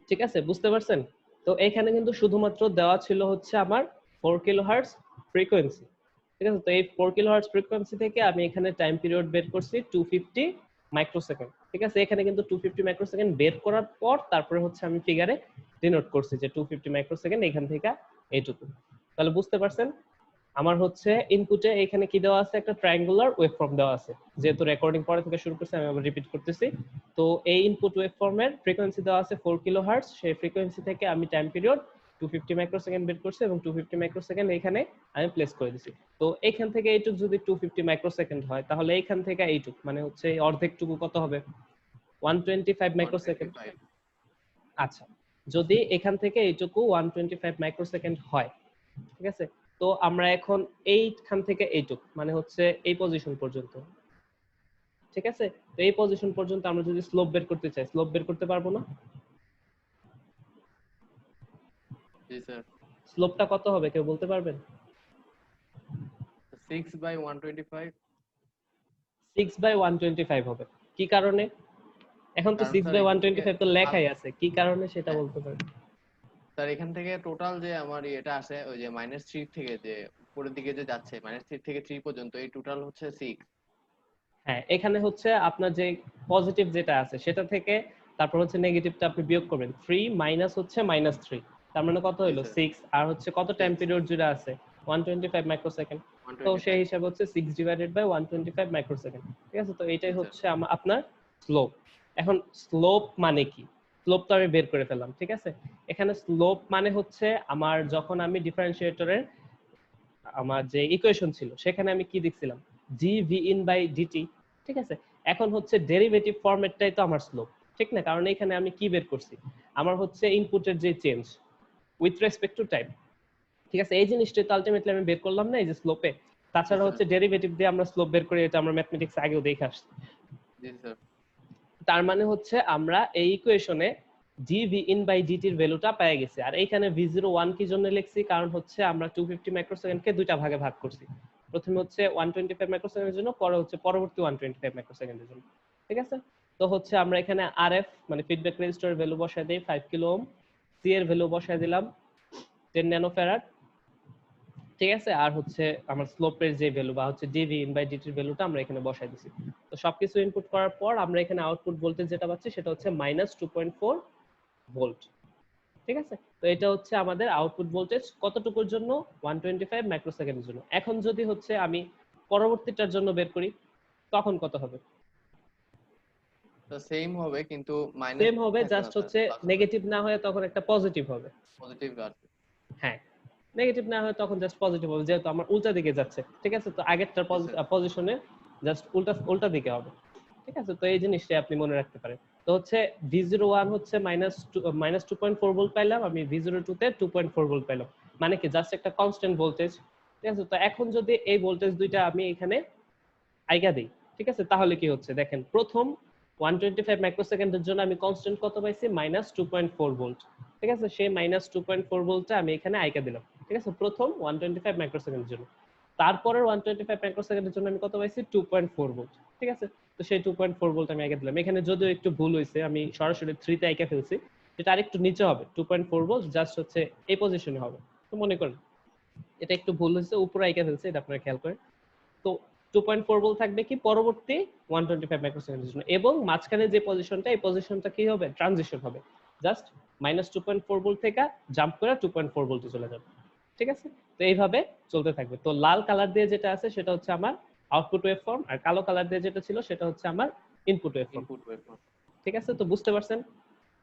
ঠিক আছে, বুঝতে পারছেন? তো এখানে কিন্তু শুধুমাত্র দেওয়া ছিল হচ্ছে আমার 4 কিলোহার্টজ ফ্রিকোয়েন্সি। ঠিক আছে, তো এই 4 কিলোহার্টজ ফ্রিকোয়েন্সি থেকে আমি এখানে টাইম পিরিয়ড বের করছি 250 মাইক্রোসেকেন্ড। ঠিক আছে, এখানে কিন্তু 250 মাইক্রোসেকেন্ড বের করার পর তারপরে হচ্ছে আমি ফিগারে ডিনোট করছি যে 250 মাইক্রোসেকেন্ড এখান থেকে এইটুকু। তাহলে বুঝতে পারছেন আমার হচ্ছে ইনপুটে এখানে কি দেওয়া আছে, একটা ট্রায়াঙ্গুলার ওয়েভফর্ম দেওয়া আছে। যেহেতু রেকর্ডিং পরে থেকে শুরু করছি আমি আবার রিপিট করতেছি। তো এই ইনপুট ওয়েভফর্মের ফ্রিকোয়েন্সি দেওয়া আছে 4 কিলোহার্টজ, সেই ফ্রিকোয়েন্সি থেকে আমি টাইম পিরিয়ড 250 মাইক্রোসেকেন্ড বের করছি এবং 250 মাইক্রোসেকেন্ড এখানে আমি প্লেস করে দিছি। তো এখান থেকে এইটুক যদি 250 মাইক্রোসেকেন্ড হয় তাহলে এইখান থেকে এইটুক মানে হচ্ছে অর্ধেকটুকু কত হবে, 125 মাইক্রোসেকেন্ড। আচ্ছা, যদি এখান থেকে এইটুকু 125 মাইক্রোসেকেন্ড হয়, ঠিক আছে, তো আমরা এখন এইখান থেকে এইটুক মানে হচ্ছে এই পজিশন পর্যন্ত, ঠিক আছে, তো এই পজিশন পর্যন্ত আমরা যদি স্লোপ বের করতে চাই স্লোপ বের করতে পারবো না? জি স্যার। স্লোপটা কত হবে কেউ বলতে পারবেন? 6/125। 6/125 হবে। কি কারণে? এখন তো কারণ স্যার এখান থেকে 6/125 তো লেখাই আছে, কি কারণে সেটা বলতে পারবেন? স্যার এখান থেকে টোটাল যে আমার এটা আসে ওই যে -3 থেকে যে উপরের দিকে যে যাচ্ছে -3 থেকে 3 পর্যন্ত এই টোটাল হচ্ছে 6। হ্যাঁ, এখানে হচ্ছে আপনার যে পজিটিভ যেটা আছে সেটা থেকে তারপর হচ্ছে নেগেটিভটা আপনি বিয়োগ করবেন। 3 মাইনাস হচ্ছে -3, তার মানে কত জি হলো স্যার। 6, আর হচ্ছে কত টাইম 6 পিরিয়ড জুড়ে আছে 125 মাইক্রোসেকেন্ড। তো সেই 125। হিসাবে হচ্ছে 6 ডিভাইডেড বাই 125 মাইক্রোসেকেন্ড। ঠিক আছে, তো জি এটাই স্যার। হচ্ছে আপনার স্লোপ। এখন স্লোপ মানে কি? স্লোপ তো আমি বের করে ফেললাম, ঠিক আছে। এখানে স্লোপ মানে হচ্ছে আমার যখন আমি ডিফারেন্সিয়েটরের আমার যে ইকুয়েশন ছিল সেখানে আমি কি দেখছিলাম, G V in by DT. ঠিক আছে, এখন হচ্ছে ডেরিভেটিভ ফরম্যাটটাই তো আমার স্লোপ, ঠিক না? কারণ এখানে আমি কি বের করছি, আমার হচ্ছে ইনপুটের যে change with respect to time. ঠিক আছে, এই জিনিসটাই তো আলটিমেটলি আমি বের করলাম না এই যে স্লোপে। জি তাছাড়া স্যার। হচ্ছে ডেরিভেটিভ দিয়ে আমরা স্লোপ বের করি, এটা আমরা ম্যাথমেটিক্স আগেও দেখে আসছি। জি স্যার। তার মানে হচ্ছে আমরা এই ইকুয়েশনে জি ভি ইন বাই ডিটির ভ্যালুটা পেয়ে গেছি। আর এইখানে v01 কি জন্য লিখছি, কারণ হচ্ছে আমরা 250 মাইক্রোসেকেন্ডকে দুইটা ভাগে ভাগ করছি। প্রথমে হচ্ছে 125 মাইক্রোসেকেন্ডের জন্য, পরে হচ্ছে পরবর্তী 125 মাইক্রোসেকেন্ডের জন্য। ঠিক আছে, তো হচ্ছে আমরা এখানে আরএফ মানে ফিডব্যাক রেজিস্টারের ভ্যালু বসায় দেই 5 কিলো ওহম, সি এর ভ্যালু বসায় দিলাম 10 ন্যানোফ্যারাড। ঠিক আছে, আর হচ্ছে আমার স্লোপের যে ভ্যালু বা হচ্ছে ডিভি ইন বাই ডিটির ভ্যালুটা আমরা এখানে বসাই দিছি। তো সবকিছু ইনপুট করার পর আমরা এখানে আউটপুট ভোল্টেজ যেটা পাচ্ছি সেটা হচ্ছে -2.4 ভোল্ট। ঠিক আছে, তো এটা হচ্ছে আমাদের আউটপুট ভোল্টেজ কতটুকুর জন্য, 125 মাইক্রোসেকেন্ডের জন্য। এখন যদি হচ্ছে আমি পরবর্তীটার জন্য বের করি তখন কত হবে? তো সেম হবে কিন্তু মাইনাস সেম হবে, থাকবে না জাস্ট স্যার, হচ্ছে প্লাস হবে। নেগেটিভ না হয়ে তখন একটা পজিটিভ হবে। পজিটিভ আসবে। হ্যাঁ, নেগেটিভ না হয় তখন জাস্ট পজিটিভ হবে, যেহেতু আমার উল্টা দিকে যাচ্ছে। ঠিক আছে, তো আগেরটার জি স্যার। পজিশনে জাস্ট উল্টা উল্টা দিকে হবে। ঠিক আছে, তো এই জিনিসটাই আপনি মনে রাখতে পারেন। তো হচ্ছে v01 হচ্ছে -2.4 ভোল্ট পাইলাম, আমি v02 তে 2.4 ভোল্ট পাইলাম, মানে কি জাস্ট একটা কনস্ট্যান্ট ভোল্টেজ। ঠিক আছে, তো এখন যদি এই ভোল্টেজ দুইটা আমি এখানে আইগা দিই, ঠিক আছে, তাহলে কি হচ্ছে দেখেন, প্রথম 125 মাইক্রোসেকেন্ডের জন্য আমি কনস্ট্যান্ট কত পাইছি, -2.4 ভোল্ট। ঠিক আছে, সেই -2.4 ভোল্টটা আমি এখানে আইকা দিলাম। ঠিক আছে, প্রথম 125 মাইক্রোসেকেন্ডের জন্য। তারপরের 125 মাইক্রোসেকেন্ডের জন্য আমি কত পাইছি, 2.4 ভোল্ট। ঠিক আছে, তো সেই 2.4 ভোল্ট আমি আইকা দিলাম। এখানে যদিও একটু ভুল হয়েছে, আমি সরাসরি 3 তে আইকা ফেলছি, যেটা আরেকটু নিচে হবে। 2.4 ভোল্ট জাস্ট হচ্ছে এই পজিশনে হবে। তো মনে করেন এটা একটু ভুল হয়েছে, উপরে আইকা ফেলছে, এটা আপনারা খেয়াল করেন। তো 2.4 ভোল্ট থাকবে কি পরবর্তী 125 মাইক্রোসেকেন্ডের জন্য, এবং মাঝখানে যে পজিশনটা, এই পজিশনটা কি হবে, ট্রানজিশন হবে, জাস্ট -2.4 ভোল্ট থেকে জাম্প করে 2.4 ভোল্টে চলে যাবে। ঠিক আছে, তো এইভাবে চলতে থাকবে। তো লাল কালার দিয়ে যেটা আছে সেটা হচ্ছে আমার আউটপুট ওয়েভফর্ম, আর কালো কালার দিয়ে যেটা ছিল সেটা হচ্ছে আমার ইনপুট ওয়েভফর্ম। Input waveform. ঠিক আছে, তো বুঝতে পারছেন?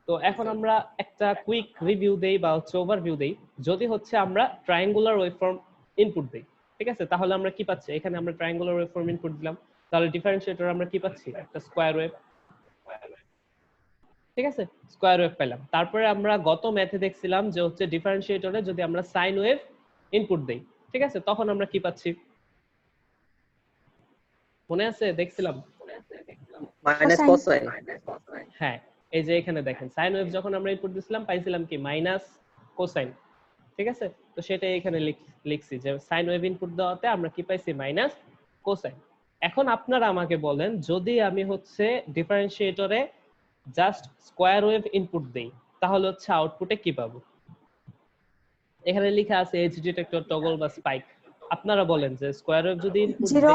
তো জি এখন স্যার। আমরা একটা কুইক রিভিউ দেই বা হচ্ছে ওভারভিউ দেই। যদি হচ্ছে আমরা ট্রায়াঙ্গুলার ওয়েভফর্ম ইনপুট দেই, ঠিক আছে, তাহলে আমরা কি পাচ্ছি, এখানে আমরা ট্রায়াঙ্গুলার ওয়েভফর্ম ইনপুট দিলাম, তাহলে ডিফারেন্সিয়েটর আমরা কি পাচ্ছি, একটা স্কয়ার ওয়েভ। ঠিক আছে, স্কয়ার ওয়েভ পেলাম। তারপরে আমরা গত ম্যাথে দেখছিলাম যে হচ্ছে ডিফারেন্সিয়েটরে যদি আমরা সাইন ওয়েভ ইনপুট দেই, ঠিক আছে, তখন আমরা কি পাচ্ছি, মনে আছে দেখছিলাম? Minus cosine. হ্যাঁ, এই যে এখানে দেখেন সাইন ওয়েভ যখন আমরা ইনপুট দিছিলাম পাইছিলাম কি, মাইনাস কোসাইন। ঠিক আছে, তো সেটাই এখানে লিখছি যে সাইন ওয়েভ ইনপুট দেওয়াতে আমরা কি পাইছি, মাইনাস কোসাইন। এখন আপনারা আমাকে বলেন, যদি আমি হচ্ছে ডিফারেন্সিয়েটরে জাস্ট স্কয়ার ওয়েভ ইনপুট দেই তাহলে হচ্ছে আউটপুটে কি পাবো? এখানে লেখা আছে এজ ডিটেক্টর, টগল বা স্পাইক। আপনারা বলেন যে স্কয়ার ওয়েভ যদি ইনপুট জিরো।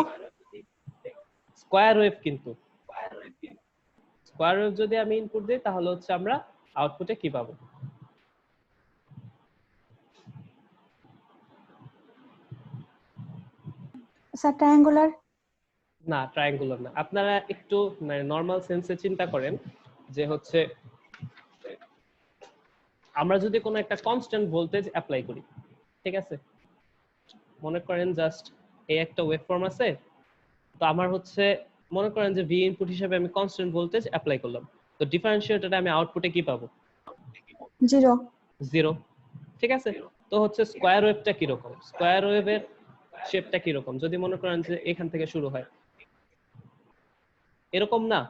দেই, স্কয়ার ওয়েভ কিন্তু স্কয়ার ওয়েভ যদি আমি ইনপুট দিই তাহলে হচ্ছে আমরা আউটপুটে কি পাবো? Sir triangular. না, ট্রায়াঙ্গুলার না। আপনারা একটু নরমাল সেন্সে চিন্তা করেন যে হচ্ছে আমরা যদি কোনো একটা কনস্ট্যান্ট ভোল্টেজ অ্যাপ্লাই করি, ঠিক আছে, মনে করেন জাস্ট এই একটা ওয়েভফর্ম আছে, তো আমার হচ্ছে মনে করেন যে ভি ইনপুট হিসেবে আমি কনস্ট্যান্ট ভোল্টেজ অ্যাপ্লাই করলাম, তো ডিফারেন্সিয়েটরে আমি আউটপুটে কি পাবো? জিরো। জিরো। ঠিক আছে, তো হচ্ছে স্কয়ার ওয়েভটা কি রকম? স্কয়ার ওয়েভের শেপটা কি রকম? যদি মনে করেন যে এখান থেকে শুরু হয়, এরকম না?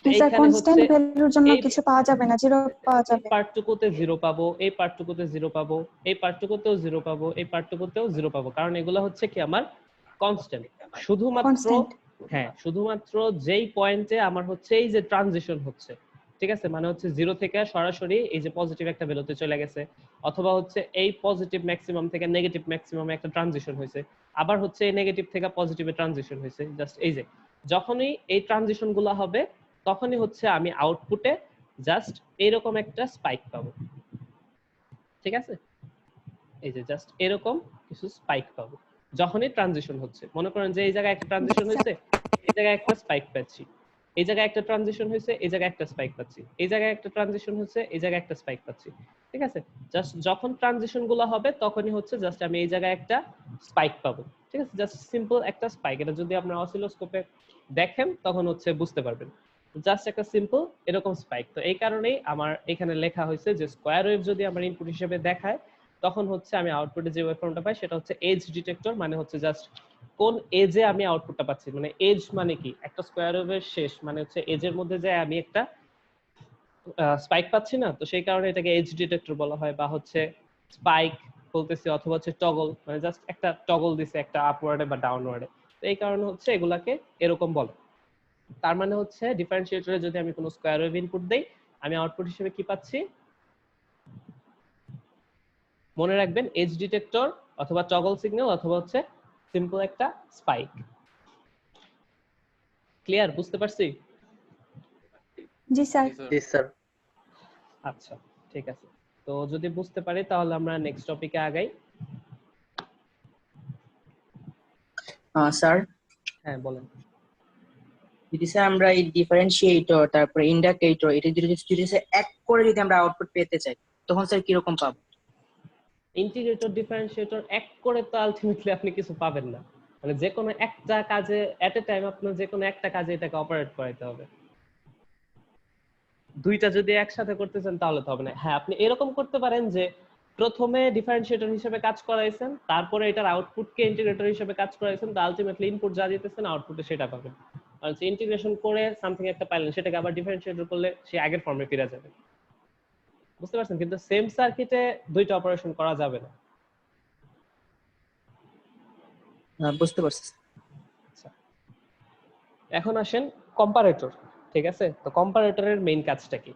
স্যার কনস্ট্যান্ট ভ্যালুর জন্য কিছু পাওয়া যাবে না, জিরো পাওয়া যাবে। পার্টটুকুতে জিরো পাবো, এই পার্টটুকুতে জিরো পাবো, এই পার্টটুকুতেও জিরো পাবো, এই পার্টটুকুতেও জিরো পাবো, কারণ এগুলো হচ্ছে কি আমার কনস্ট্যান্ট। শুধুমাত্র হ্যাঁ, শুধুমাত্র যেই পয়েন্টে আমার হচ্ছে এই যে ট্রানজিশন হচ্ছে, ঠিক আছে, মানে হচ্ছে জিরো থেকে সরাসরি এই যে পজিটিভ একটা ভ্যালুতে চলে গেছে, অথবা হচ্ছে এই পজিটিভ ম্যাক্সিমাম থেকে নেগেটিভ ম্যাক্সিমামে একটা ট্রানজিশন হয়েছে, আবার হচ্ছে এই নেগেটিভ থেকে পজিটিভে ট্রানজিশন হয়েছে, জাস্ট এই যে যখনই এই ট্রানজিশন গুলো হবে তখনই হচ্ছে আমি আউটপুটে জাস্ট এইরকম একটা স্পাইক পাবো। ঠিক আছে, এই যে জাস্ট এরকম কিছু স্পাইক পাবো যখনই ট্রানজিশন হচ্ছে। মনে করেন যে এই জায়গায় একটা ট্রানজিশন হয়েছে, এই জায়গায় একটা স্পাইক পাচ্ছি, এই জায়গায় একটা ট্রানজিশন হয়েছে, এই জায়গায় একটা স্পাইক পাচ্ছি, এই জায়গায় একটা ট্রানজিশন হচ্ছে, এই জায়গায় একটা স্পাইক পাচ্ছি। ঠিক আছে, জাস্ট যখন ট্রানজিশন গুলো হবে তখনই হচ্ছে জাস্ট আমি এই জায়গায় একটা স্পাইক পাবো। ঠিক আছে, জাস্ট সিম্পল একটা স্পাইক। এটা যদি আপনার অসিলোস্কোপে দেখেন তখন হচ্ছে বুঝতে পারবেন, জাস্ট একটা সিম্পল এরকম স্পাইক। তো এই কারণেই আমার এখানে লেখা হয়েছে যে স্কয়ার ওয়েভ যদি আমার ইনপুট হিসেবে দেখায় তখন হচ্ছে আমি আউটপুটে যে ওয়েভফর্মটা পাই সেটা হচ্ছে এজ ডিটেক্টর, মানে হচ্ছে জাস্ট কোন এজে আমি আউটপুটটা পাচ্ছি। মানে এজ মানে কি? একটা স্কয়ার ওয়েভের শেষ মানে হচ্ছে এজের মধ্যে যে আমি একটা স্পাইক পাচ্ছি না, তো সেই কারণে এটাকে এজ ডিটেক্টর বলা হয়, বা হচ্ছে স্পাইক বলতেছি, অথবা হচ্ছে টগল, মানে জাস্ট একটা টগল দিছে একটা আপওয়ার্ডে বা ডাউনওয়ার্ডে, তো এই কারণে হচ্ছে এগুলাকে এরকম বলে। তার মানে হচ্ছে ডিফারেন্সিয়েটরে যদি আমি কোনো স্কয়ার ওয়েভ ইনপুট দেই আমি আউটপুট হিসেবে কি পাচ্ছি? মনে রাখবেন এজ ডিটেক্টর অথবা টগল সিগন্যাল অথবা হচ্ছে সিম্পল একটা স্পাইক। ক্লিয়ার? বুঝতে পারছি? জি স্যার। জি স্যার। আচ্ছা ঠিক আছে, তো যদি বুঝতে পারি তাহলে আমরা নেক্সট টপিকে আগাই। স্যার, হ্যাঁ বলেন। যদি স্যার আমরা এই ডিফারেন্সিয়েটর তারপরে ইন্ডাকেটর এটা যদি এক করে যদি আমরা আউটপুট পেতে চাই তখন স্যার কিরকম পাবো? ইন্টিগ্রেটর ডিফারেন্সিয়েটর এক করে তো আলটিমেটলি আপনি কিছু পাবেন না, মানে যে কোনো একটা কাজে এট এ টাইম আপনার যে কোনো একটা কাজে এটাকে অপারেট করাইতে হবে। দুইটা যদি একসাথে করতে চান তাহলে তো হবে না। হ্যাঁ, আপনি এরকম করতে পারেন যে প্রথমে ডিফারেন্সিয়েটর হিসেবে কাজ করাইছেন, তারপরে এটার আউটপুটকে ইন্টিগ্রেটর হিসেবে কাজ করাইছেন, তো আলটিমেটলি ইনপুট যা দিতেছেন আউটপুটে সেটা পাবেন। আর ইন্টিগ্রেশন করে সামথিং একটা পাইলেন, সেটাকে আবার ডিফারেন্সিয়েটর করলে সে আগের ফর্মে ফিরে যাবে। বুঝতে পারছেন? কিন্তু সেম সার্কিটে দুইটা অপারেশন করা যাবে না। বুঝতে পারছি। আচ্ছা, এখন আসেন কম্পারেটর। ঠিক আছে, তো কম্পারেটরের মেইন কাজটা কি?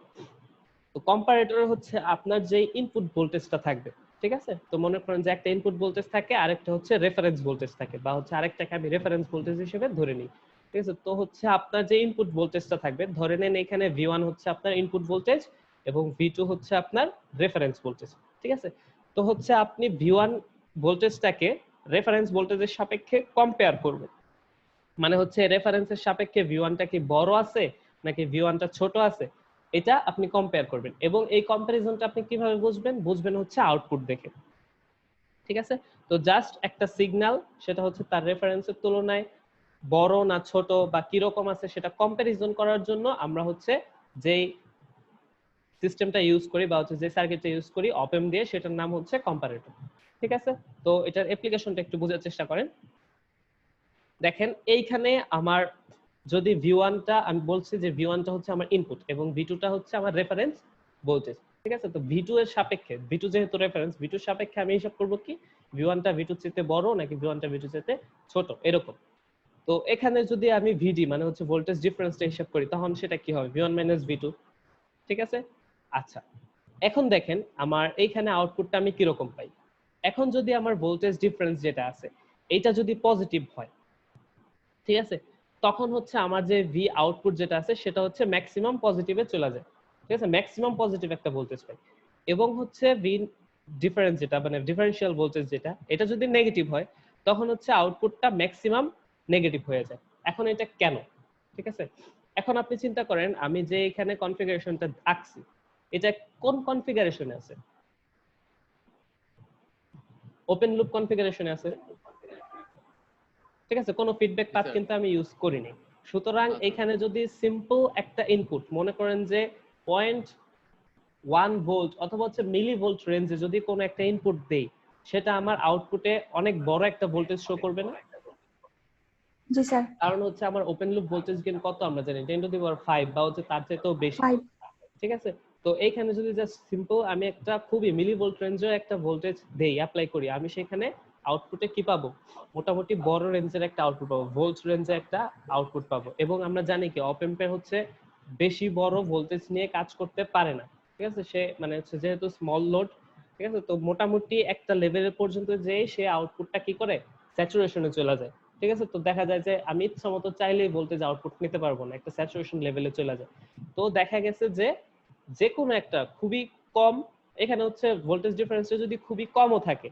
তো কম্পারেটর হচ্ছে আপনার যে ইনপুট ভোল্টেজটা থাকবে, ঠিক আছে, তো মনে করেন যে একটা ইনপুট ভোল্টেজ থাকে, আরেকটা হচ্ছে রেফারেন্স ভোল্টেজ থাকে, বা হচ্ছে আরেকটাকে আমি রেফারেন্স ভোল্টেজ হিসেবে ধরে নিই। ঠিক আছে, তো হচ্ছে আপনার যে ইনপুট ভোল্টেজটা থাকবে, ধরে নেন এখানে V1 হচ্ছে আপনার ইনপুট ভোল্টেজ এবং V2 হচ্ছে আপনার রেফারেন্স ভোল্টেজ। ঠিক আছে, তো হচ্ছে আপনি V1 ভোল্টেজটাকে রেফারেন্স ভোল্টেজের সাপেক্ষে কম্পেয়ার করবেন। মানে হচ্ছে রেফারেন্সের সাপেক্ষে V1টা কি বড় আছে নাকি V1টা ছোট আছে, এটা আপনি কম্পেয়ার করবেন। এবং এই কম্পারিজনটা আপনি কিভাবে বুঝবেন? বুঝবেন হচ্ছে আউটপুট দেখে। ঠিক আছে, তো জাস্ট একটা সিগন্যাল সেটা হচ্ছে তার রেফারেন্সের তুলনায় বড় না ছোট বা কি রকম আছে সেটা কম্পারিজন করার জন্য আমরা হচ্ছে যেই সিস্টেমটা ইউজ করি বা হচ্ছে যে সার্কিটটা ইউজ করি অপ এম্প দিয়ে, সেটার নাম হচ্ছে কম্পারেটর। ঠিক আছে, তো এটার অ্যাপ্লিকেশনটা একটু বোঝার চেষ্টা করেন। দেখেন এইখানে আমার যদি V1টা আমি বলছি যে V1টা হচ্ছে আমার ইনপুট এবং V2টা হচ্ছে আমার রেফারেন্স ভোল্টেজ। ঠিক আছে, তো V2 এর সাপেক্ষে, V2 যেহেতু রেফারেন্স, V2 এর সাপেক্ষে আমি হিসাব করব কি V1টা V2 এর চেয়ে বড় নাকি V1টা V2 এর চেয়ে ছোট, এরকম। তো এখানে যদি আমি VD মানে হচ্ছে ভোল্টেজ ডিফারেন্সটা হিসাব করি তখন সেটা কি হবে? V1 V2। ঠিক আছে, আচ্ছা, এখন দেখেন আমার এইখানে আউটপুটটা আমি কিরকম পাই। এখন যদি আমার ভোল্টেজ ডিফারেন্স যেটা আছে এটা যদি পজিটিভ হয়, ঠিক আছে, তখন হচ্ছে আমার যে ভি আউটপুট যেটা আছে সেটা হচ্ছে ম্যাক্সিমাম পজিটিভে চলে যায়, ঠিক আছে, ম্যাক্সিমাম পজিটিভ একটা ভোল্টেজ পাই। এবং হচ্ছে ভি ডিফারেন্স যেটা মানে ডিফারেন্সিয়াল ভোল্টেজ যেটা, এটা যদি নেগেটিভ হয় তখন হচ্ছে আউটপুটটা ম্যাক্সিমাম নেগেটিভ হয়ে যায়। এখন এটা কেন, ঠিক আছে, এখন আপনি চিন্তা করেন আমি যে এখানে কনফিগারেশনটা আঁকছি এটা কোন কনফিগারেশনে আছে? ওপেন লুপ কনফিগারেশনে আছে, ঠিক আছে, কোনো ফিডব্যাক পাথ কিন্তু আমি ইউজ করিনি। সুতরাং এখানে যদি সিম্পল একটা ইনপুট মনে করেন যে 0.1 ভোল্ট অথবা হচ্ছে মিলি ভোল্ট রেঞ্জে যদি কোনো একটা ইনপুট দেই, সেটা আমার আউটপুটে অনেক বড় একটা ভোল্টেজ শো করবে না? জি স্যার। কারণ হচ্ছে আমার ওপেন লুপ ভোল্টেজ গেইন কত আমরা জানি 10 টু দি পাওয়ার 5 বা হচ্ছে তার চাইতেও বেশি, 5। ঠিক আছে। তো এইখানে যদি জাস্ট সিম্পল আমি একটা খুবই মিলি ভোল্ট রেঞ্জের একটা ভোল্টেজ দেই অ্যাপ্লাই করি, আমি সেখানে আউটপুটে কি পাবো? মোটামুটি বড় রেঞ্জের একটা আউটপুট পাবো, ভোল্ট রেঞ্জের একটা আউটপুট পাবো। এবং আমরা জানি কি অপ এম্পের হচ্ছে বেশি বড় ভোল্টেজ নিয়ে কাজ করতে পারে না, ঠিক আছে, সে মানে হচ্ছে যেহেতু স্মল লোড, ঠিক আছে, তো মোটামুটি একটা লেভেলের পর্যন্ত যেয়ে সে আউটপুটটা কি করে স্যাচুরেশনে চলে যায়, ঠিক আছে। তো দেখা যায় যে আমি ইচ্ছামতো চাইলেই ভোল্টেজ আউটপুট নিতে পারবো না, একটা স্যাচুরেশন লেভেলে চলে যায়। তো দেখা গেছে যে যে কোনো একটা খুবই কম, এখানে হচ্ছে ভোল্টেজ ডিফারেন্সটা যদি খুবই কমও থাকে,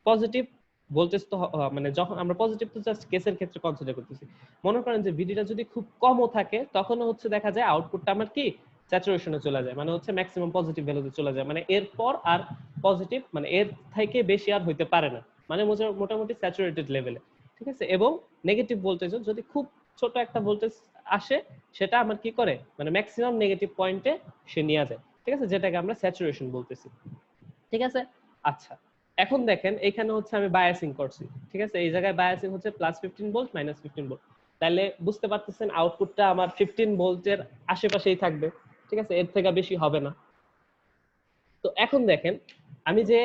পজিটিভ ভোল্টেজ তো মানে যখন আমরা পজিটিভ তো জাস্ট কেসের ক্ষেত্রে কনসিডার করতেছি, মনে করেন যে ভিডিটা যদি খুব কমও থাকে তখনও হচ্ছে দেখা যায় আউটপুটটা আমার কি স্যাচুরেশনে চলে যায়, মানে হচ্ছে ম্যাক্সিমাম পজিটিভ ভ্যালুতে চলে যায়, মানে এরপর আর পজিটিভ মানে এর থেকে বেশি আর হইতে পারে না, মানে মোটামুটি স্যাচুরেটেড লেভেলে, ঠিক আছে। এবং নেগেটিভ ভোল্টেজ যদি খুব ছোট একটা ভোল্টেজ আসে সেটা আমার কি করে মানে ম্যাক্সিমাম নেগেটিভ পয়েন্টে সে নিয়ে যায়, ঠিক আছে, যেটাকে আমরা স্যাচুরেশন বলতেছি, ঠিক আছে। আচ্ছা, এখন দেখেন এখানে হচ্ছে আমি বায়াসিং করছি, ঠিক আছে, এই জায়গায় বায়াসিং হচ্ছে +15 ভোল্ট -15 ভোল্ট, তাহলে বুঝতে পারতেছেন আউটপুটটা আমার 15 ভোল্টের আশেপাশেই থাকবে, ঠিক আছে, এর থেকে বেশি হবে না। তো এখন দেখেন আমি যে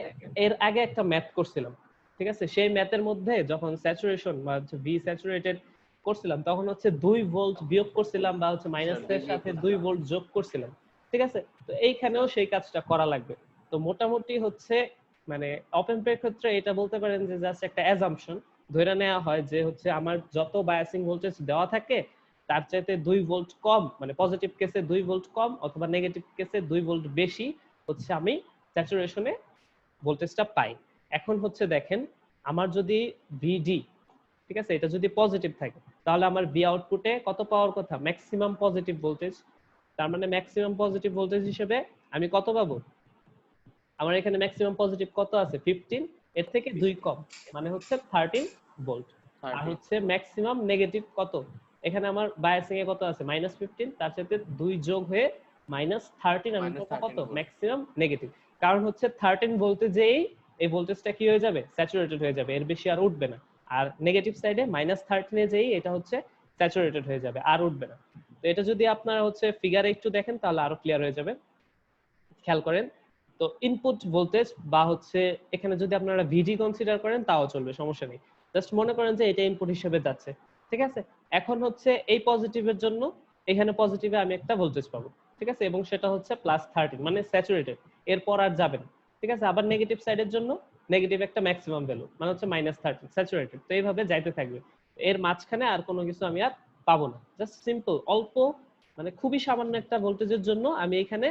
এর আগে একটা ম্যাথ করছিলাম, ঠিক আছে, সেই ম্যাথের মধ্যে যখন স্যাচুরেশন বা হচ্ছে ভি স্যাচুরেটেড করছিলাম তখন হচ্ছে 2 ভোল্ট বিয়োগ করছিলাম বা হচ্ছে মাইনাসের সাথে 2 ভোল্ট যোগ করছিলাম, ঠিক আছে। তো এইখানেও সেই কাজটা করা লাগবে। তো মোটামুটি হচ্ছে মানে অপ এম্পের ক্ষেত্রে এটা বলতে পারেন যে জাস্ট একটা অ্যাজাম্পশন ধরে নেওয়া হয় যে হচ্ছে আমার যত বায়াসিং ভোল্টেজ দেওয়া থাকে তার চাইতে 2 ভোল্ট কম, মানে পজিটিভ কেসে 2 ভোল্ট কম অথবা নেগেটিভ কেসে 2 ভোল্ট বেশি হচ্ছে আমি স্যাচুরেশনে ভোল্টেজটা পাই। এখন হচ্ছে দেখেন আমার যদি ভিডি, ঠিক আছে, এটা যদি পজিটিভ থাকে তাহলে আমার ভি আউটপুটে কত পাওয়ার কথা? Maximum positive voltage. তার মানে ম্যাক্সিমাম পজিটিভ ভোল্টেজ হিসেবে আমি কত পাবো? আমার এখানে ম্যাক্সিমাম পজিটিভ কত আছে? 15, এর থেকে 2 কম মানে হচ্ছে 13 ভোল্ট। আর হচ্ছে ম্যাক্সিমাম নেগেটিভ কত? এখানে আমার বায়াসিং এ কত আছে? -15, তার সাথে 2 যোগ হয়ে -13 আমি পাবো কত? Maximum negative. কারণ হচ্ছে 13 ভোল্টেজেই এই ভোল্টেজটা কি হয়ে যাবে? স্যাচুরেটেড হয়ে যাবে, এর বেশি আর উঠবে না। আর নেগেটিভ সাইডে -13 এ যেই এটা হচ্ছে স্যাচুরেটেড হয়ে যাবে, আর উঠবে না। তো এটা যদি আপনারা হচ্ছে ফিগারে একটু দেখেন তাহলে আরো ক্লিয়ার হয়ে যাবে। খেয়াল করেন, তো ইনপুট ভোল্টেজ বা হচ্ছে এখানে যদি আপনারা ভিডি কনসিডার করেন তাও চলবে, সমস্যা নেই। জাস্ট মনে করেন যে এটা ইনপুট হিসেবে যাচ্ছে, ঠিক আছে। এখন হচ্ছে এই পজিটিভের জন্য এখানে পজিটিভে আমি একটা ভোল্টেজ পাবো, ঠিক আছে, এবং সেটা হচ্ছে +13 মানে স্যাচুরেটেড, এরপর আর যাবে না, ঠিক আছে। আবার নেগেটিভ সাইডের জন্য নেগেটিভ একটা ম্যাক্সিমাম ভ্যালু মানে হচ্ছে -13 স্যাচুরেটেড। তো এইভাবে যাইতে থাকবে, এর মাঝখানে আর কোনো কিছু আমি আর পাবো না। জাস্ট সিম্পল অল্প মানে খুবই সামান্য একটা ভোল্টেজের জন্য আমি এখানে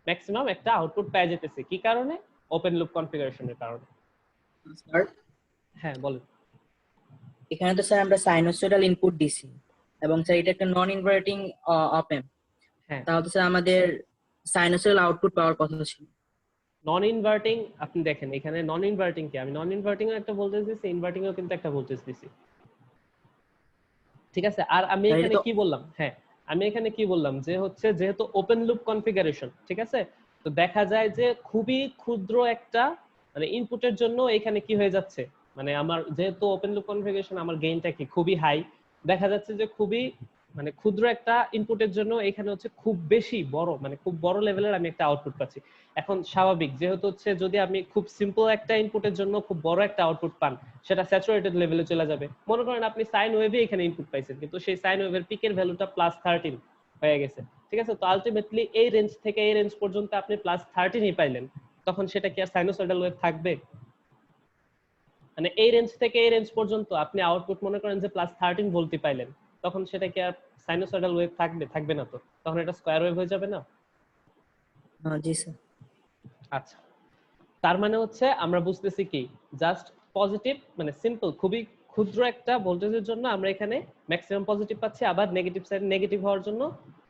ম্যাক্সিমাম একটা আউটপুট পেয়ে যেতেছি, কি কারণে? ওপেন লুপ কনফিগারেশনের কারণে। স্যার হ্যাঁ বলেন। এখানে তো স্যার আমরা সাইনোসয়েডাল ইনপুট দিছি এবং স্যার এটা একটা নন ইনভার্টিং অপ এম্প, হ্যাঁ, তাহলে তো স্যার আমাদের সাইনোসয়েডাল আউটপুট পাওয়ার কথা ছিল। নন ইনভার্টিং আপনি দেখেন এখানে নন ইনভার্টিং কি আমি নন ইনভার্টিং এর একটা ভোল্টেজ দিছি, ইনভার্টিং এও কিন্তু একটা ভোল্টেজ দিছি, ঠিক আছে। আর আমি এখানে কি বললাম? হ্যাঁ, আমি এখানে কি বললাম যে হচ্ছে যেহেতু ওপেন লুপ কনফিগারেশন, ঠিক আছে, তো দেখা যায় যে খুবই ক্ষুদ্র একটা মানে ইনপুটের জন্য এখানে কি হয়ে যাচ্ছে মানে আমার যেহেতু ওপেন লুপ কনফিগারেশন আমার গেইনটা কি খুবই হাই, দেখা যাচ্ছে যে খুবই মানে ক্ষুদ্র একটা ইনপুটের জন্য এখানে হচ্ছে খুব বেশি বড় মানে খুব বড় লেভেলের আমি একটা আউটপুট পাচ্ছি। এখন স্বাভাবিক যেহেতু হচ্ছে যদি আপনি খুব সিম্পল একটা ইনপুটের জন্য খুব বড় একটা আউটপুট পান সেটা স্যাচুরেটেড লেভেলে চলে যাবে। মনে করেন আপনি সাইন ওয়েভে এখানে ইনপুট পাইছেন কিন্তু সেই সাইন ওয়েভের পিকের ভ্যালুটা +13 হয়ে গেছে, ঠিক আছে? তো আলটিমেটলি এই রেঞ্জ থেকে এই রেঞ্জ পর্যন্ত আপনি +13ই পাইলেন, তখন সেটা কি আর সাইনোসয়েডাল ওয়েভ থাকবে? মানে এই রেঞ্জ থেকে এই রেঞ্জ পর্যন্ত আপনি আউটপুট মনে করেন যে +13 ভোল্টই পাইলেন, তখন সেটা কি আর সাইনোসয়েডাল ওয়েভ থাকবে? থাকবে না তো, তখন এটা স্কয়ার ওয়েভ হয়ে যাবে না? জি স্যার। আচ্ছা, তার মানে হচ্ছে আমরা বুঝতেছি কি, জাস্ট পজিটিভ মানে সিম্পল, খুবই ক্ষুদ্র একটা ভোল্টেজের জন্য আমরা এখানে ম্যাক্সিমাম পজিটিভ পাচ্ছি, আবার নেগেটিভ সাইড নেগেটিভ হওয়ার জন্য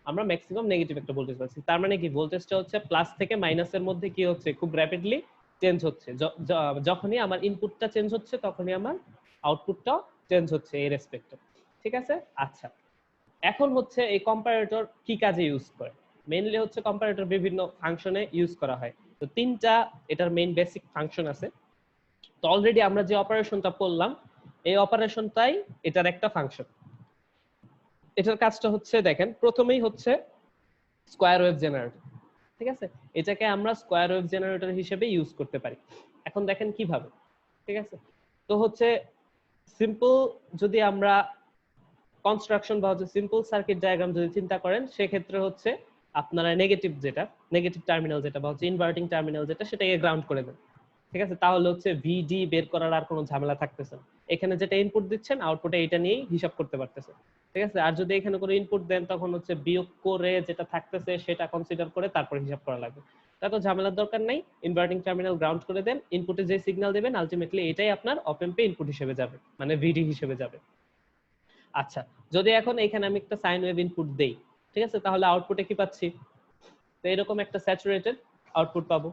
আমরা ম্যাক্সিমাম নেগেটিভ একটা ভোল্টেজ পাচ্ছি। তার মানে কি, ভোল্টেজটা হচ্ছে প্লাস থেকে মাইনাসের মধ্যে কি হচ্ছে, খুব র্যাপিডলি চেঞ্জ হচ্ছে। যখনই আমার ইনপুটটা চেঞ্জ হচ্ছে তখনই আমার আউটপুটটাও চেঞ্জ হচ্ছে এই রেসপেক্টে। ঠিক আছে? আচ্ছা, এখন হচ্ছে এই কম্পারেটর কি কাজে ইউজ করে? মেইনলি হচ্ছে কম্পারেটর বিভিন্ন ফাংশনে ইউজ করা হয়। তো তিনটা এটার মেইন বেসিক ফাংশন আছে। তো অলরেডি আমরা যে অপারেশনটা করলাম, এই অপারেশনটাই এটার একটা ফাংশন। এটার কাজটা হচ্ছে দেখেন, প্রথমেই হচ্ছে স্কয়ার ওয়েভ জেনারেটর। ঠিক আছে? এটাকে আমরা স্কয়ার ওয়েভ জেনারেটর হিসেবে ইউজ করতে পারি। এখন দেখেন কিভাবে। ঠিক আছে? তো হচ্ছে সিম্পল যদি আমরা কনস্ট্রাকশন বা হচ্ছে সিম্পল সার্কিট ডায়াগ্রাম যদি চিন্তা করেন, সেক্ষেত্রে হচ্ছে আপনারা নেগেটিভ টার্মিনাল যেটা বা হচ্ছে ইনভার্টিং টার্মিনাল যেটা, সেটাকে গ্রাউন্ড করে দেন। ঠিক আছে? তাহলে হচ্ছে ভিডি বের করার আর কোনো ঝামেলা থাকতেছে না। এখানে যেটা ইনপুট দিচ্ছেন আউটপুটে এটা নিয়েই হিসাব করতে পারতেছে। ঠিক আছে? আর যদি এখানে কোনো ইনপুট দেন তখন হচ্ছে বিয়োগ করে যেটা থাকতেছে সেটা কনসিডার করে তারপর হিসাব করা লাগবে। তা তো ঝামেলার দরকার নাই। ইনভার্টিং টার্মিনাল গ্রাউন্ড করে দেন, ইনপুটে যে সিগন্যাল দিবেন আলটিমেটলি এটাই আপনার অপ এম্পে ইনপুট হিসেবে যাবে, মানে ভিডি হিসেবে যাবে। আচ্ছা, যদি এখন এখানে আমি একটা সাইন ওয়েভ ইনপুট দেই, ঠিক আছে, তাহলে আউটপুটে কি পাচ্ছি? তো এরকম একটা স্যাচুরেটেড আউটপুট পাবো।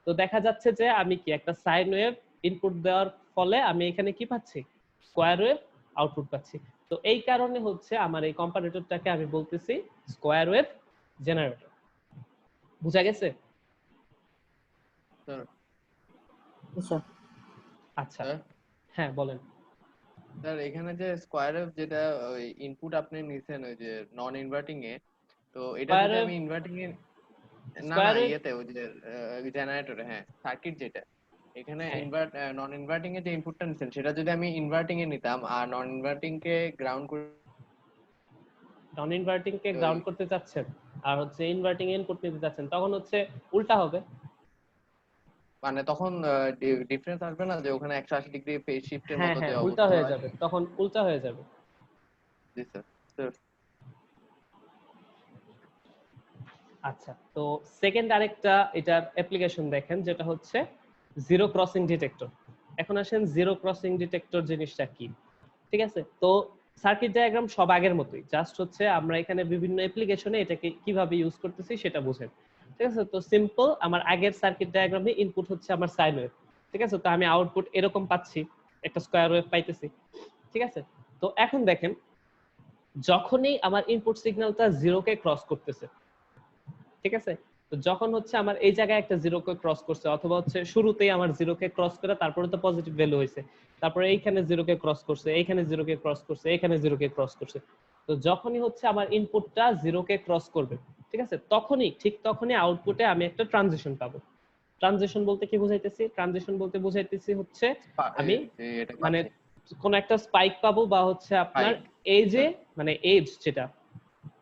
তো দেখা যাচ্ছে যে আমি কি একটা সাইন ওয়েভ ইনপুট দেওয়ার ফলে আমি এখানে কি পাচ্ছি? স্কয়ার ওয়েভ আউটপুট পাচ্ছি। তো এই কারণে হচ্ছে আমার এই কম্পারেটরটাকে আমি বলতেছি স্কয়ার ওয়েভ জেনারেটর। বুঝা গেছে? স্যার আচ্ছা, হ্যাঁ বলেন। স্যার এখানে যে স্কয়ার ওয়েভ যেটা ওই ইনপুট আপনি নিছেন ওই যে নন ইনভার্টিং এ, তো এটা স্কয়ার যদি ওয়েভ আমি ইনভার্টিং এ না স্কয়ার ওয়েভ ইয়েতে ওই যে জেনারেটরে, হ্যাঁ সার্কিট যেটা এখানে হ্যাঁ, নন ইনভার্টিং এ যে ইনপুটটা নিছেন সেটা যদি আমি ইনভার্টিং এ নিতাম আর নন ইনভার্টিং কে গ্রাউন্ড করে নন ইনভার্টিং কে ওই গ্রাউন্ড করতে চাচ্ছেন আর হচ্ছে ইনভার্টিং ইনপুট নিতে চাচ্ছেন, তখন হচ্ছে উল্টা হবে। মানে তখন ডিফারেন্স আসবে না যে ওখানে 180 ডিগ্রি ফেজ শিফটের হ্যাঁ মতো যে হ্যাঁ, উল্টা অবস্থা হয়ে হয়? যাবে, তখন উল্টা হয়ে যাবে। জি স্যার। আচ্ছা, তো সেকেন্ড আরেকটা এটার অ্যাপ্লিকেশন দেখেন, যেটা হচ্ছে জিরো ক্রসিং ডিটেক্টর। এখন আসেন জিরো ক্রসিং ডিটেক্টর জিনিসটা কি। ঠিক আছে? তো সার্কিট ডায়াগ্রাম সব আগের মতোই, জাস্ট হচ্ছে আমরা এখানে বিভিন্ন অ্যাপ্লিকেশনে এটাকে কিভাবে ইউজ করতেছি সেটা বুঝেন। ঠিক আছে? তো সিম্পল, আমার আগের সার্কিট ডায়াগ্রামে ইনপুট হচ্ছে আমার সাইন ওয়েভ। ঠিক আছে? তো আমি আউটপুট এরকম পাচ্ছি, একটা স্কয়ার ওয়েভ পাইতেছি। ঠিক আছে? তো এখন দেখেন, যখনই আমার ইনপুট সিগন্যালটা জিরোকে ক্রস করতেছে, ঠিক আছে, তো যখন হচ্ছে আমার এই জায়গায় একটা জিরোকে ক্রস করছে, অথবা হচ্ছে শুরুতেই আমার জিরোকে ক্রস করে তারপরে তো পজিটিভ ভ্যালু হয়েছে, তারপরে এইখানে জিরোকে ক্রস করছে, এইখানে জিরোকে ক্রস করছে, এইখানে জিরোকে ক্রস করছে, তো যখনই হচ্ছে আমার ইনপুটটা জিরোকে ক্রস করবে, ঠিক আছে, তখনই আউটপুটে আমি একটা ট্রানজিশন পাবো। ট্রানজিশন বলতে কি বুঝাইতেছি? ট্রানজিশন বলতে বুঝাইতেছি হচ্ছে আমি এটা মানে পাচ্ছি কোন একটা স্পাইক পাবো, বা হচ্ছে আপনার এই যে মানে এজ যেটা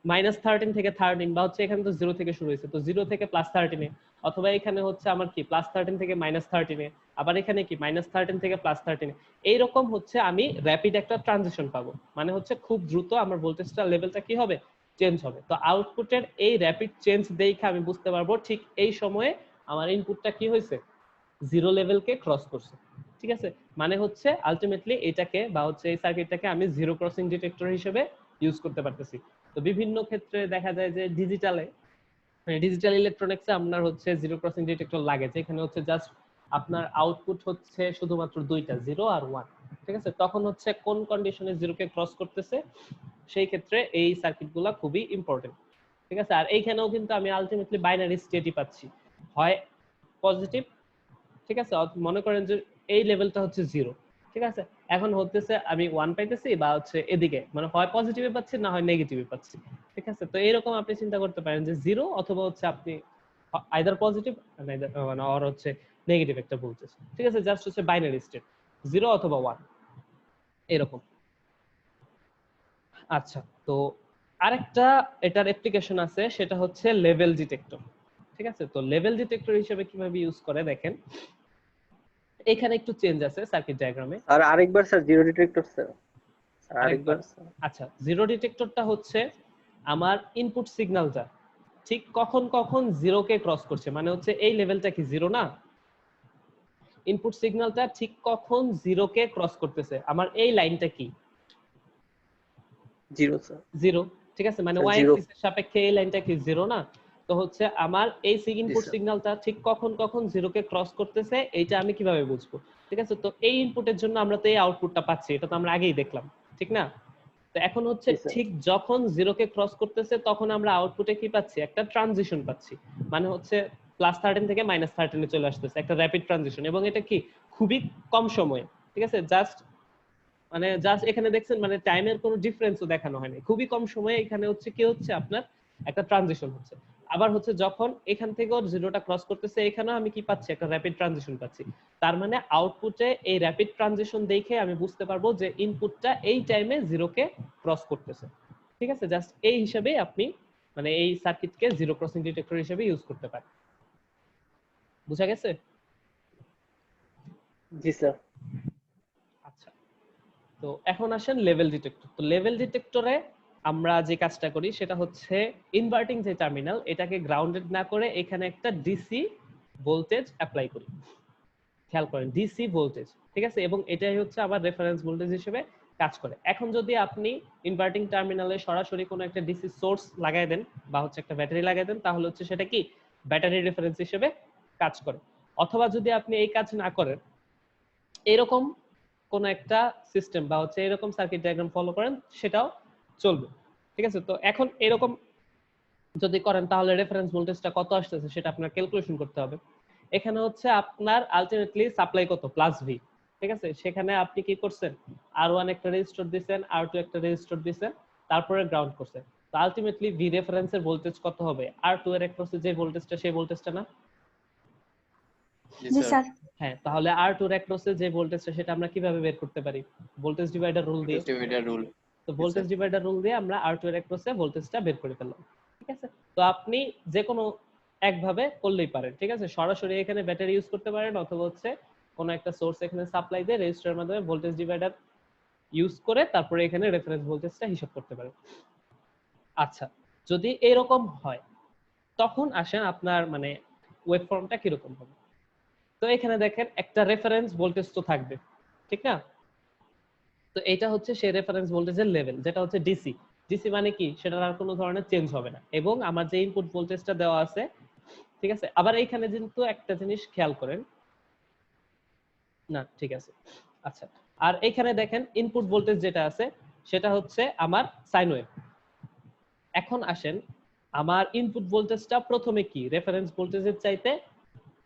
-13 থেকে 13, বা হচ্ছে এখানে তো 0 থেকে শুরু হয়েছে, তো 0 থেকে +13 এ, অথবা এখানে হচ্ছে আমার কি +13 থেকে -13 এ, আবার এখানে কি -13 থেকে +13 এ, এইরকম হচ্ছে আমি র‍্যাপিড একটা ট্রানজিশন পাবো। মানে হচ্ছে খুব দ্রুত আমার ভোল্টেজটা লেভেলটা কি হবে? চেঞ্জ হবে। তো আউটপুটের এই র‍্যাপিড চেঞ্জ দেখে আমি বুঝতে পারবো ঠিক এই সময়ে আমার ইনপুটটা কি হয়েছে? জিরো লেভেলকে ক্রস করছে। ঠিক আছে? মানে হচ্ছে আলটিমেটলি এটাকে বা হচ্ছে এই সার্কিটটাকে আমি জিরো ক্রসিং ডিটেক্টর হিসেবে ইউজ করতে পারতেছি। তো বিভিন্ন ক্ষেত্রে দেখা যায় যে ডিজিটাল ইলেকট্রনিক্সে আপনার হচ্ছে জিরো ক্রসিং ডিটেক্টর লাগে, যেখানে হচ্ছে জাস্ট আপনার আউটপুট হচ্ছে শুধুমাত্র দুইটা, 0 আর 1। ঠিক আছে? তখন হচ্ছে কোন কন্ডিশনে জিরোকে ক্রস করতেছে, সেই ক্ষেত্রে এই সার্কিটগুলো খুবই ইম্পর্টেন্ট। ঠিক আছে? আর এইখানেও কিন্তু আমি আলটিমেটলি বাইনারি স্টেটই পাচ্ছি, হয় পজিটিভ, ঠিক আছে, মনে করেন যে এই লেভেলটা হচ্ছে 0, ঠিক আছে, এখন হতেছে আমি 1 পাইতেছি, বা হচ্ছে এদিকে মানে হয় পজিটিভে পাচ্ছি না হয় নেগেটিভে পাচ্ছি। ঠিক আছে? তো এরকম আপনি চিন্তা করতে পারেন যে 0 অথবা হচ্ছে আপনি আইদার পজিটিভ মানে আর হচ্ছে নেগেটিভ একটা ভোল্টেজ। ঠিক আছে? জাস্ট হচ্ছে বাইনারি স্টেট, 0 অথবা 1 এরকম। আচ্ছা, তো আরেকটা এটার অ্যাপ্লিকেশন আছে, সেটা হচ্ছে লেভেল ডিটেক্টর। ঠিক আছে, তো লেভেল ডিটেক্টর হিসেবে কিভাবে ইউজ করে দেখেন, এখানে একটু চেঞ্জ আছে সার্কিট ডায়াগ্রামে। আর আরেকবার স্যার জিরো ডিটেক্টর স্যার, আরেকবার স্যার। আচ্ছা, জিরো ডিটেক্টরটা হচ্ছে আমার ইনপুট সিগন্যালটা ঠিক কখন কখন জিরোকে ক্রস করছে, মানে হচ্ছে এই লেভেলটা কি জিরো না, ইনপুট সিগন্যালটা ঠিক কখন জিরোকে ক্রস করতেছে, আমার এই লাইনটা কি জিরো স্যার। জিরো। ঠিক আছে, মানে স্যার, ওয়াই zero। অ্যাক্সিস এর সাপেক্ষে এই লাইনটা কি জিরো না। তো হচ্ছে আমার এই ইনপুট স্যার। সিগন্যালটা ঠিক কখন কখন জিরোকে ক্রস করতেছে, এইটা আমি কিভাবে বুঝবো? ঠিক আছে, তো এই ইনপুটের জন্য আমরা তো এই আউটপুটটা পাচ্ছি, এটা তো আমরা আগেই দেখলাম, ঠিক না? তো এখন হচ্ছে জি, স্যার। ঠিক যখন জিরোকে ক্রস করতেছে তখন আমরা আউটপুটে কি পাচ্ছি, একটা ট্রানজিশন পাচ্ছি, মানে হচ্ছে +13 থেকে -13 এ চলে আসতেছে, একটা র‍্যাপিড ট্রানজিশন, এবং এটা কি খুবই কম সময়ে। ঠিক আছে, জাস্ট এখানে দেখছেন মানে টাইমের কোনো ডিফারেন্সও দেখানো হয়নি, খুবই কম সময়ে এখানে হচ্ছে কি হচ্ছে আপনার একটা ট্রানজিশন হচ্ছে। আবার হচ্ছে যখন এখান থেকে জিরোটা ক্রস করতেছে, এখানেও আমি কি পাচ্ছি, একটা র‍্যাপিড ট্রানজিশন পাচ্ছি। তার মানে আউটপুটে এই র‍্যাপিড ট্রানজিশন দেখে আমি বুঝতে পারবো যে ইনপুটটা এই টাইমে জিরোকে ক্রস করতেছে। ঠিক আছে, জাস্ট এই হিসাবে আপনি মানে এই সার্কিটকে জিরো ক্রসিং ডিটেক্টর হিসেবে ইউজ করতে পারেন। বুঝা গেছে? জি স্যার। আচ্ছা, তো এখন আসেন লেভেল ডিটেক্টর। তো লেভেল ডিটেক্টরে আমরা যে কাজটা করি সেটা হচ্ছে ইনভার্টিং যে টার্মিনাল, এটাকে গ্রাউন্ডেড না করে এখানে একটা ডিসি ভোল্টেজ অ্যাপ্লাই করি। খেয়াল করেন, ডিসি ভোল্টেজ। ঠিক আছে, এবং এটাই হচ্ছে আবার রেফারেন্স ভোল্টেজ হিসেবে কাজ করে। এখন যদি আপনি ইনভার্টিং টার্মিনালে সরাসরি কোনো একটা ডিসি সোর্স লাগাই দেন বা হচ্ছে একটা ব্যাটারি লাগাই দেন, তাহলে হচ্ছে সেটা কি ব্যাটারি রেফারেন্স হিসেবে কাজ করে। অথবা যদি আপনি এই কাজ না করেন, এরকম কোন একটা সিস্টেম বা হচ্ছে এরকম সার্কিট ডায়াগ্রাম ফলো করেন, সেটাও চলবে। ঠিক আছে, তো এখন এরকম যদি করেন তাহলে রেফারেন্স ভোল্টেজটা কত আসতেছে সেটা আপনার ক্যালকুলেশন করতে হবে। এখানে হচ্ছে আপনার আলটিমেটলি সাপ্লাই কত, +V। ঠিক আছে, সেখানে আপনি কি করছেন, R1 একটা রেজিস্টর দিবেন, R2 একটা রেজিস্টর দিবেন, তারপরে গ্রাউন্ড করছেন। তো আলটিমেটলি V রেফারেন্সের ভোল্টেজ কত হবে, R2 এর অ্যাক্রসে যে ভোল্টেজটা সেই ভোল্টেজটা না? জি স্যার। হ্যাঁ, তাহলে R2 এর অ্যাক্রসে যে ভোল্টেজটা সেটা আমরা কিভাবে বের করতে পারি, ভোল্টেজ ডিভাইডার রুল দিয়ে। Distributor rule. তো ভোল্টেজ ডিভাইডার রুল দিয়ে আমরা R2 এর অ্যাক্রসে ভোল্টেজটা বের করে ফেললাম। ঠিক আছে, তো আপনি যে কোনো একভাবে করলেই পারেন। ঠিক আছে, সরাসরি এখানে ব্যাটারি ইউজ করতে পারেন, অথবা হচ্ছে কোনো একটা সোর্স এখানে সাপ্লাই দিয়ে রেজিস্টারের মাধ্যমে ভোল্টেজ ডিভাইডার ইউজ করে তারপরে এখানে রেফারেন্স ভোল্টেজটা হিসাব করতে পারেন। আচ্ছা, যদি এরকম হয় তখন আসেন আপনার মানে ওয়েভফর্মটা কিরকম হবে। তো এখানে দেখেন একটা রেফারেন্স ভোল্টেজ তো থাকবে, ঠিক না? তো এটা হচ্ছে সেই রেফারেন্স ভোল্টেজের লেভেল, যেটা হচ্ছে ডিসি। ডিসি মানে কি, সেটার আর কোনো ধরনের চেঞ্জ হবে না, এবং আমার যে ইনপুট ভোল্টেজটা দেওয়া আছে, ঠিক আছে। আবার এইখানে কিন্তু একটা জিনিস খেয়াল করেন, না ঠিক আছে, আচ্ছা, আর এখানে দেখেন ইনপুট ভোল্টেজ যেটা আছে সেটা হচ্ছে আমার সাইন ওয়েভ। এখন আসেন, আমার ইনপুট ভোল্টেজটা প্রথমে কি রেফারেন্স ভোল্টেজের চাইতে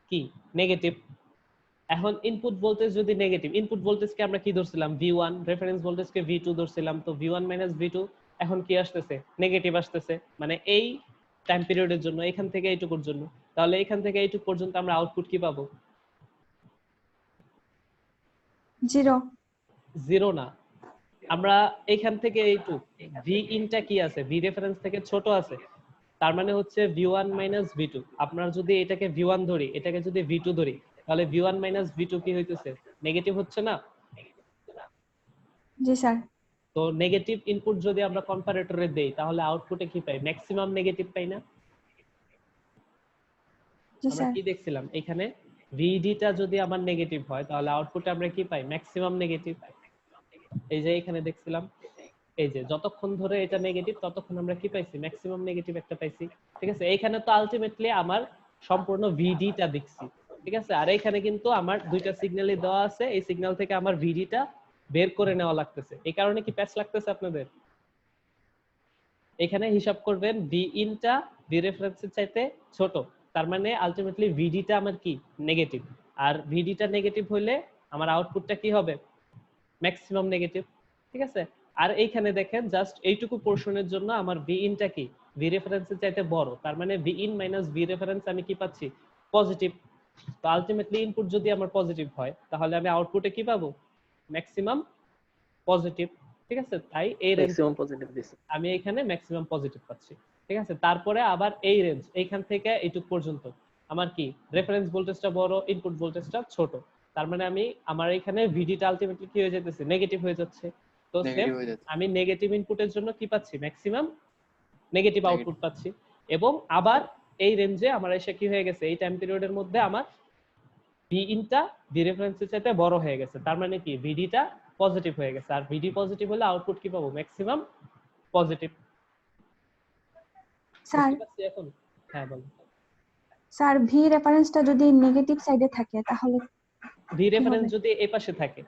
কি নেগেটিভ। এখন ইনপুট ভোল্টেজ যদি নেগেটিভ, ইনপুট ভোল্টেজকে আমরা কি ধরছিলাম, V1, রেফারেন্স ভোল্টেজকে V2 ধরছিলাম, তো V1 - V2 এখন কি আসতেছে, নেগেটিভ আসতেছে, মানে এই টাইম পিরিয়ডের জন্য, এখান থেকে এইটুকুর জন্য। তাহলে এখান থেকে এইটুকু পর্যন্ত আমরা আউটপুট কি পাবো, 0। 0 না, আমরা এখান থেকে এইটুকু V ইনটা কি আছে, V রেফারেন্স থেকে ছোট আছে, তার মানে হচ্ছে V1 - V2। আপনার যদি এটাকে V1 ধরি, এটাকে যদি V2 ধরি, তাহলে V1 - V2 কি হইতেছে, নেগেটিভ হচ্ছে না? জি স্যার। তো নেগেটিভ ইনপুট যদি আমরা কম্পারেটরে দেই তাহলে আউটপুটে কি পাই, ম্যাক্সিমাম নেগেটিভ পাই না? জি আমরা স্যার। কি দেখছিলাম এখানে, ভিডিটা যদি আমার নেগেটিভ হয় তাহলে আউটপুটে আমরা কি পাই, ম্যাক্সিমাম নেগেটিভ। এই যে এখানে দেখছিলাম, এই যে যতক্ষণ ধরে এটা নেগেটিভ ততক্ষণ আমরা কি পাইছি, ম্যাক্সিমাম নেগেটিভ একটা পাইছি। ঠিক আছে, এইখানে তো আলটিমেটলি আমার সম্পূর্ণ ভিডিটা দেখছি। ঠিক আছে, আর এইখানে কিন্তু আমার দুইটা সিগন্যালই দেওয়া আছে, এই সিগন্যাল থেকে আমার ভিডিটা বের করে নেওয়া লাগতেছে। এই কারণে কি প্যাচ লাগতেছে আপনাদের? এখানে হিসাব করবেন ভি ইনটা ভি রেফারেন্সের চাইতে ছোট, তার মানে আলটিমেটলি ভিডিটা আমার কি নেগেটিভ, আর ভিডিটা নেগেটিভ হইলে আমার আউটপুটটা কি হবে, ম্যাক্সিমাম নেগেটিভ। ঠিক আছে, আর এইখানে দেখেন জাস্ট এইটুকু পোরশনের জন্য আমার ভি ইনটা কি ভি রেফারেন্সের চাইতে বড়, তার মানে V in minus V reference আমি কি পাচ্ছি, পজিটিভ। তো আলটিমেটলি ইনপুট যদি আমার পজিটিভ হয় তাহলে আমি আউটপুটে কি পাবো, ম্যাক্সিমাম পজিটিভ। ঠিক আছে, তাই এই রেঞ্জ ম্যাক্সিমাম পজিটিভ দিছে। আমি এখানে ম্যাক্সিমাম পজিটিভ পাচ্ছি। ঠিক আছে, তারপরে আবার এই রেঞ্জ এইখান থেকে এইটুক পর্যন্ত আমার কি রেফারেন্স ভোল্টেজটা বড়, ইনপুট ভোল্টেজটা ছোট, তার মানে আমার এখানে ভিডিটা আলটিমেটলি কি হয়ে যাচ্ছে, নেগেটিভ হয়ে যাচ্ছে। তো সেম আমি নেগেটিভ ইনপুটের জন্য কি পাচ্ছি, ম্যাক্সিমাম নেগেটিভ আউটপুট পাচ্ছি। এবং আবার এই রেঞ্জে আমার এসে কি হয়ে গেছে, এই টাইম পিরিয়ডের মধ্যে আমার ভি ইনটা ভি রেফারেন্সের চাইতে বড় হয়ে গেছে, তার মানে কি ভিডিটা পজিটিভ হয়ে গেছে। আর ভিডি পজিটিভ হলে আউটপুট কি পাবো, ম্যাক্সিমাম পজিটিভ। স্যার এখন হ্যাঁ বলুন। স্যার ভি রেফারেন্সটা যদি নেগেটিভ সাইডে থাকে তাহলে ভি রেফারেন্স যদি এই পাশে থাকে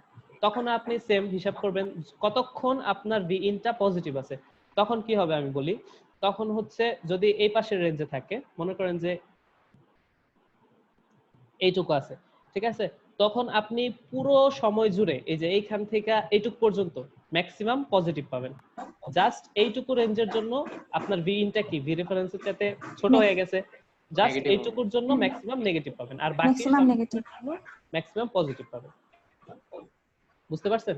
তখন আপনি সেম হিসাব করবেন কতক্ষণ আপনার ভি ইনটা পজিটিভ আছে। তখন কি হবে আমি বলি, তখন হচ্ছে যদি এই পাশের রেঞ্জে থাকে, মনে করেন যে এইটুকু আছে, ঠিক আছে, তখন আপনি পুরো সময় জুড়ে এই যে এইখান থেকে এইটুকু পর্যন্ত ম্যাক্সিমাম পজিটিভ পাবেন। জাস্ট এইটুকু রেঞ্জের জন্য আপনার ভি ইনটা কি ভি রেফারেন্সের চাইতে ছোট হয়ে গেছে, জাস্ট এইটুকুর জন্য ম্যাক্সিমাম নেগেটিভ পাবেন, আর বাকি ম্যাক্সিমাম নেগেটিভ, ম্যাক্সিমাম পজিটিভ পাবেন। বুঝতে পারছেন?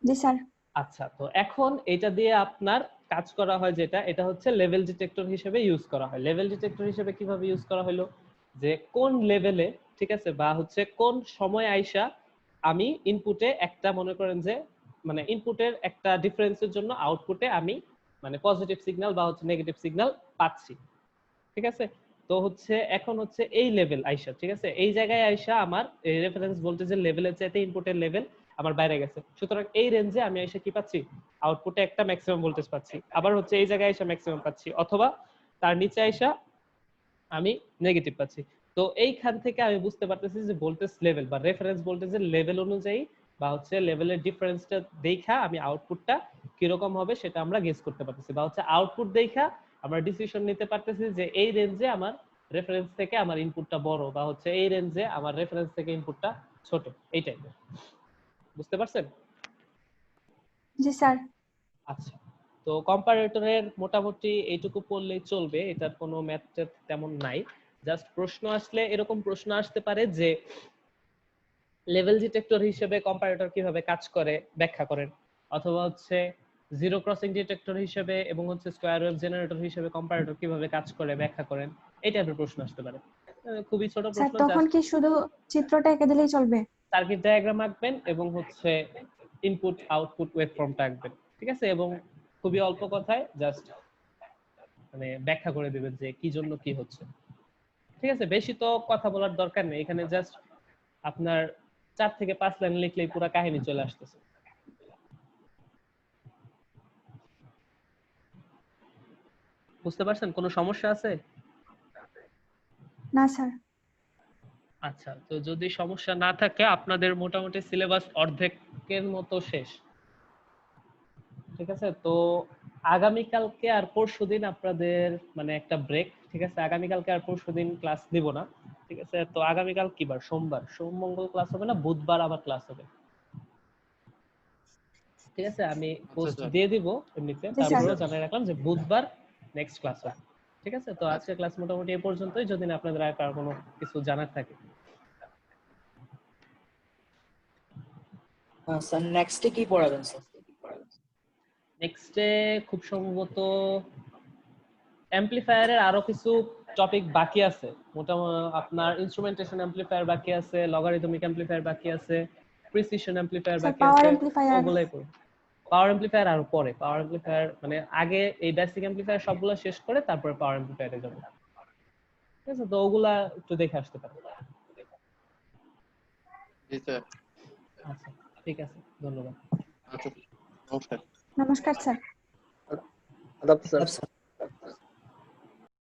জি স্যার। আচ্ছা, তো এখন এটা দিয়ে আপনার কাজ করা হয় যেটা, এটা হচ্ছে লেভেল ডিটেক্টর হিসেবে ইউজ করা হয়। লেভেল ডিটেক্টর হিসেবে কিভাবে ইউজ করা হলো, যে কোন লেভেলে, ঠিক আছে, বা হচ্ছে কোন সময় আইসা আমি ইনপুটে একটা, মনে করেন যে মানে ইনপুটের একটা ডিফারেন্সের জন্য আউটপুটে আমি মানে পজিটিভ সিগন্যাল বা হচ্ছে নেগেটিভ সিগন্যাল পাচ্ছি। ঠিক আছে, তো হচ্ছে এখন হচ্ছে এই লেভেল আইসা, ঠিক আছে, এই জায়গায় আইসা আমার রেফারেন্স ভোল্টেজের লেভেলের চাইতে ইনপুটের লেভেল আমার বাইরে গেছে, সুতরাং এই রেঞ্জে আমি এসে কি পাচ্ছি, আউটপুটে একটা ম্যাক্সিমাম ভোল্টেজ পাচ্ছি। আবার হচ্ছে এই জায়গায় এসে ম্যাক্সিমাম পাচ্ছি, অথবা তার নিচে আইসা আমি নেগেটিভ পাচ্ছি। তো এইখান থেকে আমি বুঝতে পারতেছি যে ভোল্টেজ লেভেল বা রেফারেন্স ভোল্টেজের লেভেল অনুযায়ী বা হচ্ছে লেভেলের ডিফারেন্সটা দেখা আমি আউটপুটটা কিরকম হবে সেটা আমরা গেস করতে পারতেছি, বা হচ্ছে আউটপুট দেখা আমরা ডিসিশন নিতে পারতেছি যে এই রেঞ্জে আমার রেফারেন্স থেকে আমার ইনপুটটা বড়, বা হচ্ছে এই রেঞ্জে আমার রেফারেন্স থেকে ইনপুটটা ছোট, এই টাইপের। বুঝতে পারছেন? জি স্যার। আচ্ছা, তো কম্পারেটরের মোটামুটি এইটুকু পড়লেই চলবে, এটার কোনো ম্যাথ তেমন নাই। জাস্ট প্রশ্ন আসলে এরকম প্রশ্ন আসতে পারে যে লেভেল ডিটেক্টর হিসেবে কম্পারেটর কিভাবে কাজ করে ব্যাখ্যা করেন, অথবা হচ্ছে জিরো ক্রসিং ডিটেক্টর হিসেবে এবং হচ্ছে স্কয়ার ওয়েভ জেনারেটর হিসেবে কম্পারেটর কিভাবে কাজ করে ব্যাখ্যা করেন, এই টাইপের প্রশ্ন আসতে পারে। খুবই ছোট স্যার প্রশ্ন, তখন কি শুধু চিত্রটা এঁকে দিলেই চলবে? সার্কিট ডায়াগ্রাম আঁকবেন এবং হচ্ছে ইনপুট আউটপুট ওয়েভফর্মটা আঁকবেন, ঠিক আছে, এবং খুবই অল্প কথায় জাস্ট মানে ব্যাখ্যা করে দিবেন যে কি জন্য কি হচ্ছে। ঠিক আছে, বেশি তো কথা বলার দরকার নেই, এখানে জাস্ট আপনার 4 থেকে 5 লাইন লিখলেই পুরো কাহিনী চলে আসতেছে। বুঝতে পারছেন? কোনো সমস্যা আছে? না স্যার। আচ্ছা, তো যদি সমস্যা না থাকে আপনাদের মোটামুটি সিলেবাস অর্ধেকের মতো শেষ। ঠিক আছে, তো আগামীকালকে আর পরশুদিন আপনাদের মানে একটা ব্রেক, ঠিক আছে, আগামীকালকে আর পরশুদিন ক্লাস নিব না। ঠিক আছে, তো আগামীকাল কি বার, সোমবার, সোম মঙ্গল ক্লাস হবে না, বুধবার আবার ক্লাস হবে। ঠিক আছে, আমি পোস্ট দিয়ে দিব এমনিতে, তারপরেও জানাই রাখলাম যে বুধবার নেক্সট ক্লাস হবে। ঠিক আছে, তো আজকে ক্লাস মোটামুটি এই পর্যন্তই, যদি না আপনাদের আর কোনো কিছু জানার থাকে। স্যার নেক্সটে কি পড়াবেন স্যার? নেক্সটে খুব সম্ভবত অ্যামপ্লিফায়ারের আরো কিছু টপিক বাকি আছে, মোটামুটি আপনার ইনস্ট্রুমেন্টেশন অ্যামপ্লিফায়ার বাকি আছে, লগারিদমিক অ্যামপ্লিফায়ার বাকি আছে, প্রিসিশন অ্যামপ্লিফায়ার বাকি আছে, ওগুলাই করব। পাওয়ার অ্যামপ্লিফায়ার আরো পরে, পাওয়ার অ্যামপ্লিফায়ার মানে আগে এই বেসিক অ্যামপ্লিফায়ার সবগুলো শেষ করে তারপরে পাওয়ার অ্যামপ্লিফায়ারে যাব। ঠিক আছে, তো ওগুলা একটু দেখে আসতে পারেন। জি স্যার। আচ্ছা, ঠিক আছে, ধন্যবাদ। আচ্ছা, নমস্কার। নমস্কার স্যার। আদাব স্যার।